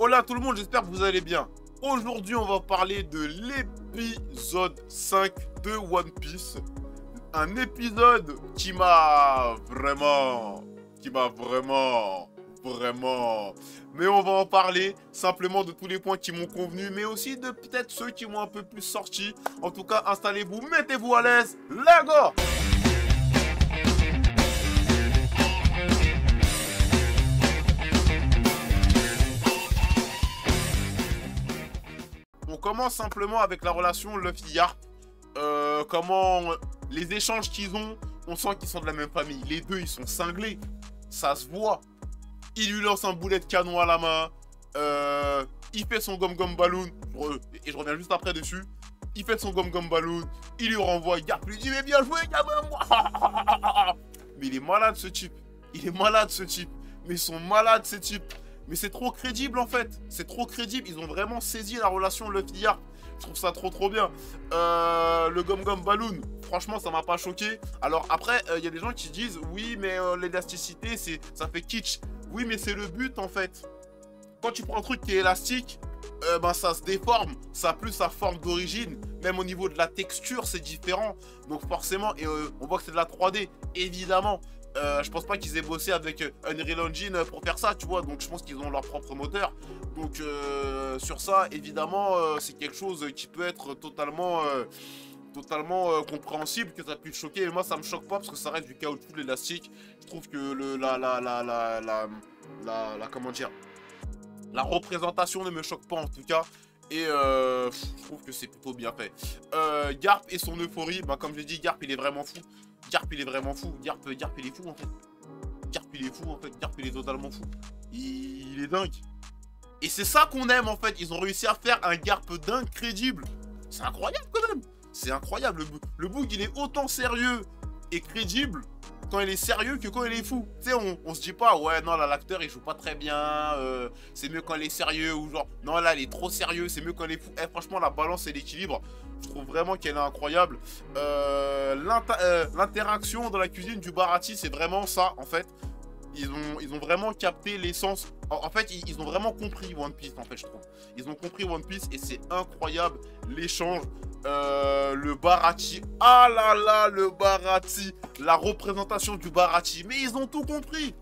Hola tout le monde, j'espère que vous allez bien. Aujourd'hui, on va parler de l'épisode 5 de One Piece. Un épisode qui m'a vraiment... Mais on va en parler simplement de tous les points qui m'ont convenu, mais aussi de peut-être ceux qui m'ont un peu plus sorti. En tout cas, installez-vous, mettez-vous à l'aise. Let's go! On commence simplement avec la relation Luffy-Yarp. Comment les échanges qu'ils ont, on sent qu'ils sont de la même famille. Les deux, ils sont cinglés. Ça se voit. Il lui lance un boulet de canon à la main. Il fait son gom-gom balloon. Et je reviens juste après dessus. Il fait son gom-gom balloon. Il lui renvoie. Yarp lui dit, mais bien joué, gamin. Mais il est malade, ce type. Il est malade, ce type. Mais ils sont malades, ces types. Mais c'est trop crédible en fait, c'est trop crédible, ils ont vraiment saisi la relation Luffy-Yarp. Je trouve ça trop bien. Le Gom Gom Balloon, franchement ça m'a pas choqué. Alors après, il y a des gens qui disent, oui mais l'élasticité ça fait kitsch. Oui mais c'est le but en fait. Quand tu prends un truc qui est élastique, ben ça se déforme, ça a plus sa forme d'origine. Même au niveau de la texture c'est différent. Donc forcément, et on voit que c'est de la 3D, évidemment. Je pense pas qu'ils aient bossé avec Unreal Engine pour faire ça, tu vois. Donc je pense qu'ils ont leur propre moteur. Donc sur ça, évidemment, c'est quelque chose qui peut être totalement compréhensible, que ça puisse choquer. Et moi, ça me choque pas parce que ça reste du caoutchouc, l'élastique. Je trouve que comment dire, la représentation ne me choque pas en tout cas. Et je trouve que c'est plutôt bien fait. Garp et son euphorie, bah, comme je l'ai dit, Garp il est vraiment fou. Garp il est vraiment fou. Garp il est fou en fait. Garp il est fou en fait. Garp il est totalement fou. Il est dingue. Et c'est ça qu'on aime en fait. Ils ont réussi à faire un Garp dingue crédible. C'est incroyable quand même. C'est incroyable. Le Boog il est autant sérieux et crédible quand il est sérieux que quand il est fou. Tu sais, on se dit pas, ouais, non, là, l'acteur, il joue pas très bien, c'est mieux quand il est sérieux, ou genre, non, là, il est trop sérieux, c'est mieux quand il est fou. Eh, franchement, la balance et l'équilibre, je trouve vraiment qu'elle est incroyable. L'interaction dans la cuisine du Baratie, c'est vraiment ça, en fait. Ils ont vraiment capté l'essence. En fait, ils ont vraiment compris One Piece, en fait, je trouve. Ils ont compris One Piece et c'est incroyable, l'échange. Le Baratie, ah là là, le Baratie, la représentation du Baratie, mais ils ont tout compris.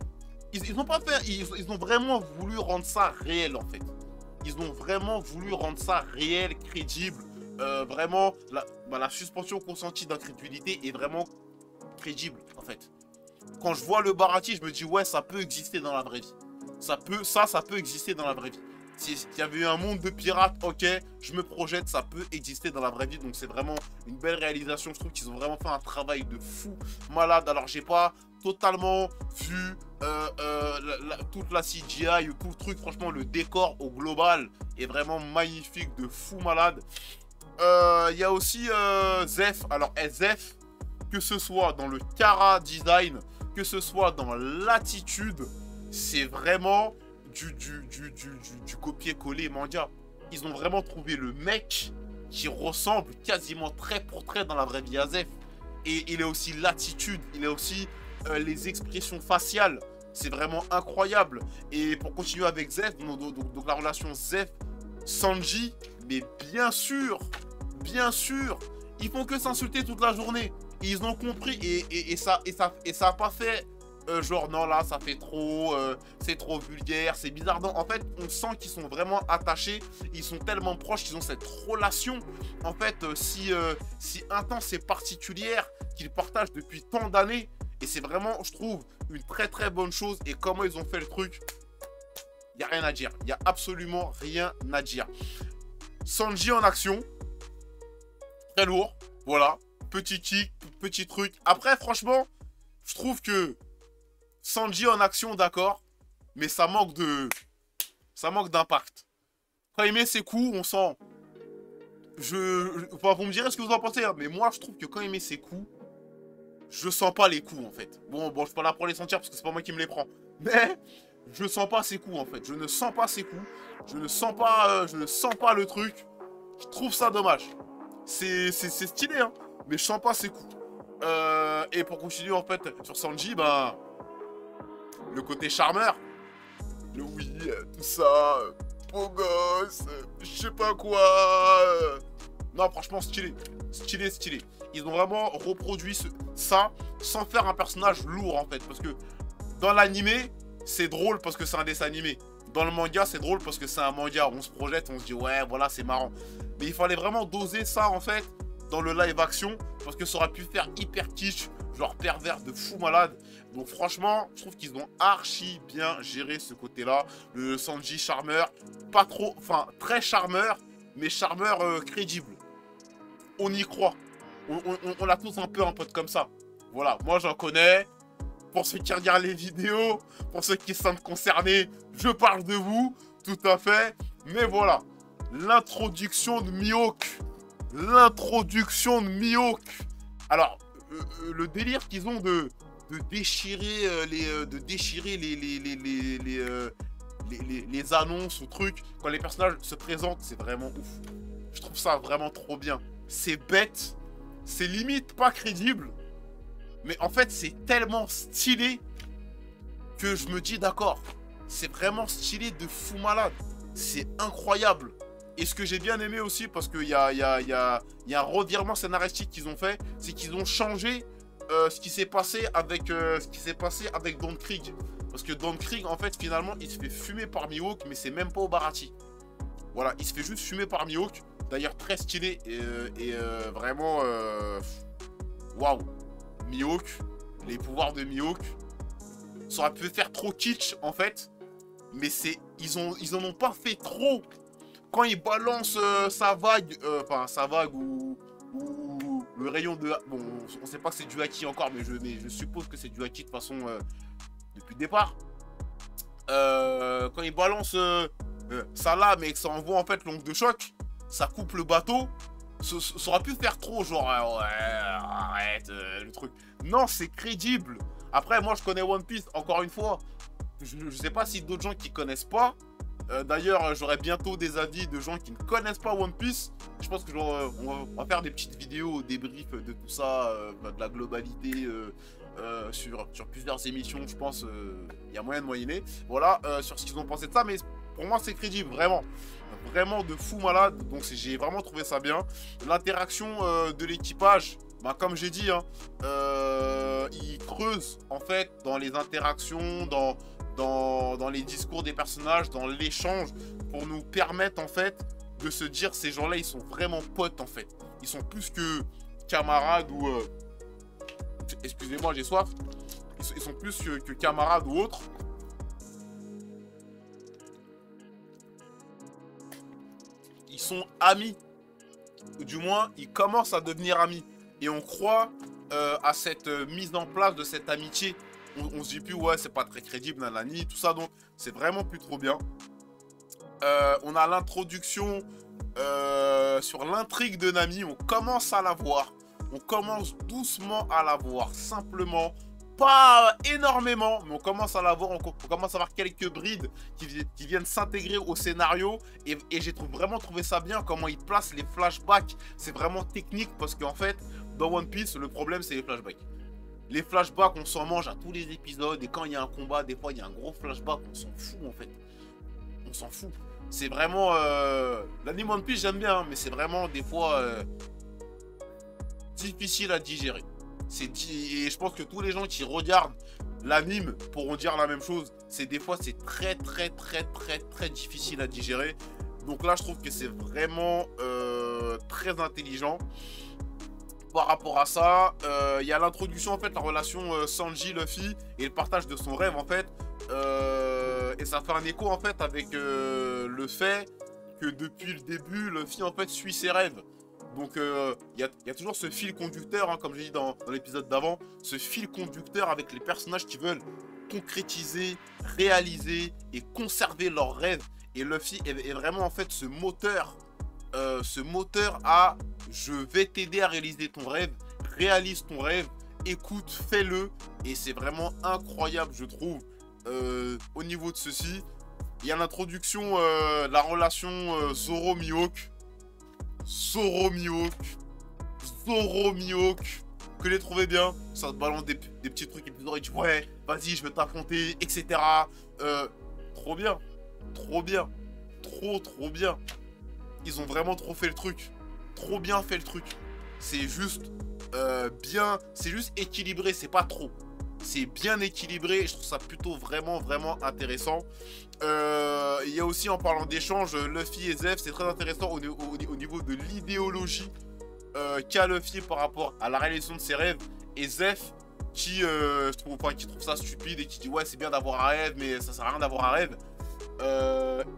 Ils ont pas fait, ils ont vraiment voulu rendre ça réel en fait. Ils ont vraiment voulu rendre ça réel, crédible. Vraiment, la suspension consentie d'incrédulité est vraiment crédible en fait. Quand je vois le Baratie, je me dis ouais, ça peut exister dans la vraie vie. Ça peut exister dans la vraie vie. S'il y avait eu un monde de pirates, ok, je me projette, ça peut exister dans la vraie vie. Donc c'est vraiment une belle réalisation. Je trouve qu'ils ont vraiment fait un travail de fou malade. Alors j'ai pas totalement vu toute la CGI ou tout le truc. Franchement, le décor au global est vraiment magnifique, de fou malade. Il y a aussi Zeph. Alors Zeph, que ce soit dans le Kara design, que ce soit dans l'attitude, c'est vraiment du copier-coller manga. Ils ont vraiment trouvé le mec qui ressemble quasiment trait pour trait dans la vraie vie à Zeph. Et il a aussi l'attitude, il a aussi les expressions faciales. C'est vraiment incroyable. Et pour continuer avec Zeph, donc la relation Zeph-Sanji, mais bien sûr, ils font que s'insulter toute la journée. Et ils ont compris et ça a pas fait... genre non là ça fait trop, c'est trop vulgaire, c'est bizarre. Non, en fait on sent qu'ils sont vraiment attachés, ils sont tellement proches, qu'ils ont cette relation en fait si intense et particulière qu'ils partagent depuis tant d'années. Et c'est vraiment, je trouve, une très bonne chose. Et comment ils ont fait le truc, il n'y a rien à dire, il n'y a absolument rien à dire. Sanji en action, très lourd, voilà, petit kick, petit truc. Après franchement je trouve que Sanji en action, d'accord, mais ça manque d'impact. Quand il met ses coups, on sent... Enfin, vous me direz ce que vous en pensez, hein, mais moi, je trouve que quand il met ses coups, je sens pas les coups, en fait. Bon, je suis pas là pour les sentir, parce que c'est pas moi qui me les prends. Mais, je sens pas ses coups, en fait. Je ne sens pas ses coups. Je ne sens pas le truc. Je trouve ça dommage. C'est stylé, hein, mais je sens pas ses coups. Et pour continuer, en fait, sur Sanji, le côté charmeur, le oui, tout ça, beau gosse, je sais pas quoi. Non, franchement, stylé. Stylé, stylé. Ils ont vraiment reproduit ça sans faire un personnage lourd, en fait. Parce que dans l'animé, c'est drôle parce que c'est un dessin animé. Dans le manga, c'est drôle parce que c'est un manga. On se projette, on se dit, ouais, voilà, c'est marrant. Mais il fallait vraiment doser ça, en fait, dans le live action. Parce que ça aurait pu faire hyper kitsch, genre pervers de fou malade. Donc franchement, je trouve qu'ils ont archi bien géré ce côté-là. Le Sanji charmeur, pas trop, enfin, très charmeur, mais charmeur crédible. On y croit. On a tous un peu un pote comme ça. Voilà, moi j'en connais. Pour ceux qui regardent les vidéos, pour ceux qui sont concernés, je parle de vous, tout à fait. Mais voilà, l'introduction de Mihawk. L'introduction de Mihawk. Alors, le délire qu'ils ont de déchirer les annonces ou trucs quand les personnages se présentent, c'est vraiment ouf. Je trouve ça vraiment trop bien. C'est bête, c'est limite pas crédible, mais en fait c'est tellement stylé que je me dis d'accord, c'est vraiment stylé de fou malade. C'est incroyable. Et ce que j'ai bien aimé aussi, parce qu'il y a un revirement scénaristique qu'ils ont fait, c'est qu'ils ont changé ce qui s'est passé avec Don Krieg. Parce que Don Krieg, en fait, finalement, il se fait fumer par Mihawk, mais c'est même pas au Baratie. Voilà, il se fait juste fumer par Mihawk. D'ailleurs, très stylé et vraiment... Waouh. Mihawk, les pouvoirs de Mihawk, ça aurait pu faire trop kitsch, en fait. Mais ils en ont pas fait trop. Quand il balance sa vague, ou le rayon de... Bon, on sait pas que c'est du haki encore, mais je suppose que c'est du haki de toute façon depuis le départ. Quand il balance ça lame et que ça envoie en fait l'ongle de choc, ça coupe le bateau. Ça aurait pu faire trop, genre, ouais, arrête le truc. Non, c'est crédible. Après, moi je connais One Piece, encore une fois. Je sais pas si d'autres gens qui connaissent pas. D'ailleurs, j'aurai bientôt des avis de gens qui ne connaissent pas One Piece. Je pense que on va faire des petites vidéos, des briefs de tout ça, de la globalité sur plusieurs émissions. Je pense il y a moyen de moyenner. Voilà, sur ce qu'ils ont pensé de ça. Mais pour moi, c'est crédible, vraiment. Vraiment de fou malade. Donc, j'ai vraiment trouvé ça bien. L'interaction de l'équipage, bah, comme j'ai dit, hein, ils creusent en fait dans les interactions, dans les discours des personnages, dans l'échange, pour nous permettre en fait de se dire ces gens-là ils sont vraiment potes en fait. Ils sont plus que camarades ou excusez-moi j'ai soif. Ils sont plus que camarades ou autres. Ils sont amis. Ou du moins ils commencent à devenir amis. Et on croit à cette mise en place de cette amitié. On se dit plus, ouais, c'est pas très crédible, nanani, tout ça, donc c'est vraiment plus trop bien. On a l'introduction sur l'intrigue de Nami, on commence à la voir. On commence doucement à la voir, simplement. Pas énormément, mais on commence à la voir, on commence à avoir quelques brides qui viennent s'intégrer au scénario. Et j'ai vraiment trouvé ça bien, comment ils placent les flashbacks. C'est vraiment technique, parce qu'en fait, dans One Piece, le problème, c'est les flashbacks. Les flashbacks, on s'en mange à tous les épisodes. Et quand il y a un combat, des fois, il y a un gros flashback. On s'en fout, en fait. On s'en fout. C'est vraiment... L'anime One Piece, j'aime bien. Hein, mais c'est vraiment, des fois, difficile à digérer. Et je pense que tous les gens qui regardent l'anime pourront dire la même chose. Des fois, c'est très, très, très, très, très difficile à digérer. Donc là, je trouve que c'est vraiment très intelligent. Par rapport à ça, il y a l'introduction en fait, la relation Sanji-Luffy et le partage de son rêve en fait. Et ça fait un écho en fait avec le fait que depuis le début, Luffy en fait suit ses rêves. Donc il y a toujours ce fil conducteur, hein, comme j'ai dit dans l'épisode d'avant, ce fil conducteur avec les personnages qui veulent concrétiser, réaliser et conserver leurs rêves. Et Luffy est vraiment en fait ce moteur à je vais t'aider à réaliser ton rêve, réalise ton rêve, écoute, fais-le. Et c'est vraiment incroyable, je trouve, au niveau de ceci. Il y a l'introduction de la relation Zoro-Mihawk. Zoro-Mihawk, que j'ai trouvé bien. Ça te balance des petits trucs épisodiques, tu dis ouais, vas-y, je vais t'affronter, etc. Trop bien, trop bien, trop bien. Ils ont vraiment trop fait le truc. Trop bien fait le truc. C'est juste bien, c'est juste équilibré, c'est pas trop. C'est bien équilibré, je trouve ça plutôt vraiment intéressant. Il y a aussi, en parlant d'échange, Luffy et Zeff, c'est très intéressant au niveau de l'idéologie qu'a Luffy par rapport à la réalisation de ses rêves. Et Zeff qui, qui trouve ça stupide et qui dit ouais, c'est bien d'avoir un rêve, mais ça sert à rien d'avoir un rêve.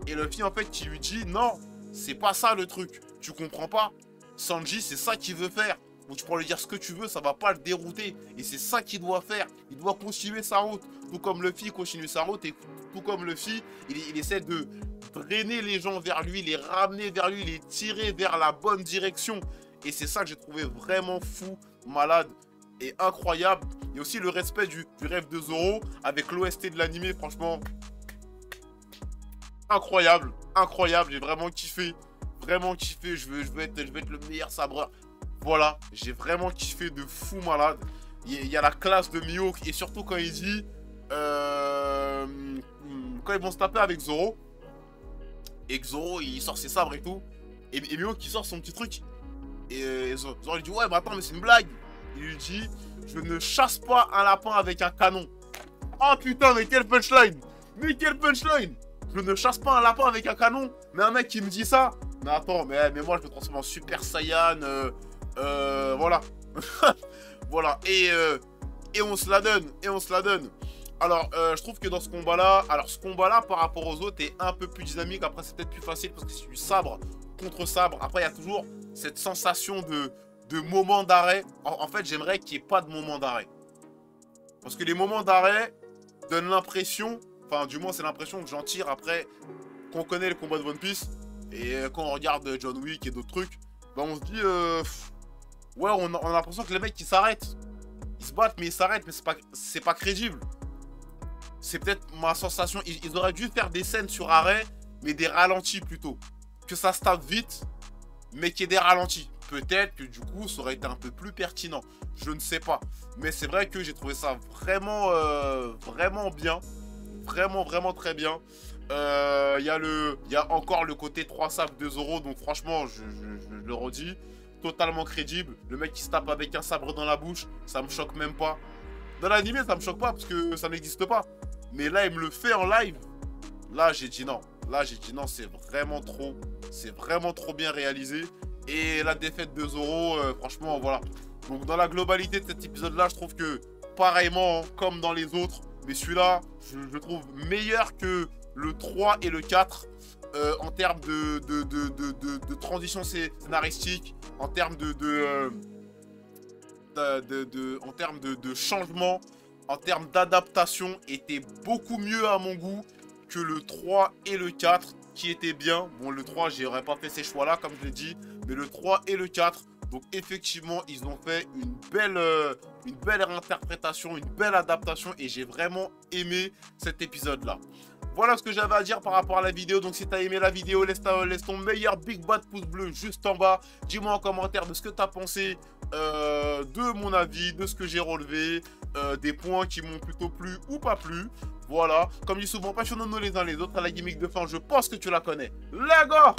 Et Luffy en fait qui lui dit non, c'est pas ça le truc, tu comprends pas. Sanji, c'est ça qu'il veut faire. Donc tu pourras lui dire ce que tu veux, ça va pas le dérouter. Et c'est ça qu'il doit faire. Il doit continuer sa route. Tout comme Luffy continue sa route. Et tout comme Luffy, il essaie de drainer les gens vers lui, les ramener vers lui, les tirer vers la bonne direction. Et c'est ça que j'ai trouvé vraiment fou, malade et incroyable. Il y a aussi le respect du rêve de Zoro avec l'OST de l'animé, franchement. Incroyable, incroyable, j'ai vraiment kiffé. Vraiment kiffé, je veux être le meilleur sabreur. Voilà, j'ai vraiment kiffé de fou malade. Il y a la classe de Mihawk et surtout quand il dit quand ils vont se taper avec Zoro et que Zoro il sort ses sabres et tout et Mihawk il sort son petit truc et Zoro lui dit ouais mais attends mais c'est une blague. Il lui dit je ne chasse pas un lapin avec un canon. Oh putain mais quel punchline. Mais quel punchline. Je ne chasse pas un lapin avec un canon. Mais un mec qui me dit ça. Mais attends, mais moi je me transforme en Super Saiyan. Voilà. Voilà. Et on se la donne. Et on se la donne. Alors, je trouve que dans ce combat-là, par rapport aux autres, est un peu plus dynamique. Après, c'est peut-être plus facile parce que c'est du sabre contre sabre. Après, il y a toujours cette sensation de moment d'arrêt. En fait, j'aimerais qu'il n'y ait pas de moment d'arrêt. Parce que les moments d'arrêt donnent l'impression, enfin, du moins, c'est l'impression que j'en tire après qu'on connaît le combat de One Piece. Et quand on regarde John Wick et d'autres trucs, bah on se dit, ouais, on a l'impression que les mecs, ils s'arrêtent. Ils se battent, mais ils s'arrêtent, mais c'est pas crédible. C'est peut-être ma sensation. Ils auraient dû faire des scènes sur arrêt, mais des ralentis plutôt. Que ça se tape vite, mais qu'il y ait des ralentis. Peut-être que du coup, ça aurait été un peu plus pertinent. Je ne sais pas. Mais c'est vrai que j'ai trouvé ça vraiment, vraiment bien. Vraiment très bien. Il y a encore le côté 3 sabres de Zoro. Donc franchement, je le redis, totalement crédible. Le mec qui se tape avec un sabre dans la bouche, ça me choque même pas. Dans l'anime, ça me choque pas parce que ça n'existe pas. Mais là, il me le fait en live. Là, j'ai dit non. Là, j'ai dit non, c'est vraiment trop bien réalisé. Et la défaite de Zoro, franchement, voilà. Donc dans la globalité de cet épisode-là, je trouve que pareillement, comme dans les autres, mais celui-là, je trouve meilleur que le 3 et le 4 en termes de transition scénaristique, en termes en termes de changement, en termes d'adaptation, était beaucoup mieux à mon goût que le 3 et le 4 qui étaient bien. Bon, le 3, j'aurais pas fait ces choix-là, comme je l'ai dit, mais le 3 et le 4, donc effectivement, ils ont fait une belle réinterprétation, une belle adaptation et j'ai vraiment aimé cet épisode-là. Voilà ce que j'avais à dire par rapport à la vidéo. Donc si tu as aimé la vidéo, laisse ton meilleur big bad pouce bleu juste en bas. Dis-moi en commentaire de ce que tu as pensé de mon avis, de ce que j'ai relevé, des points qui m'ont plutôt plu ou pas plu. Voilà, comme je dis souvent, passionnons-nous les uns les autres. À la gimmick de fin, je pense que tu la connais. Lego!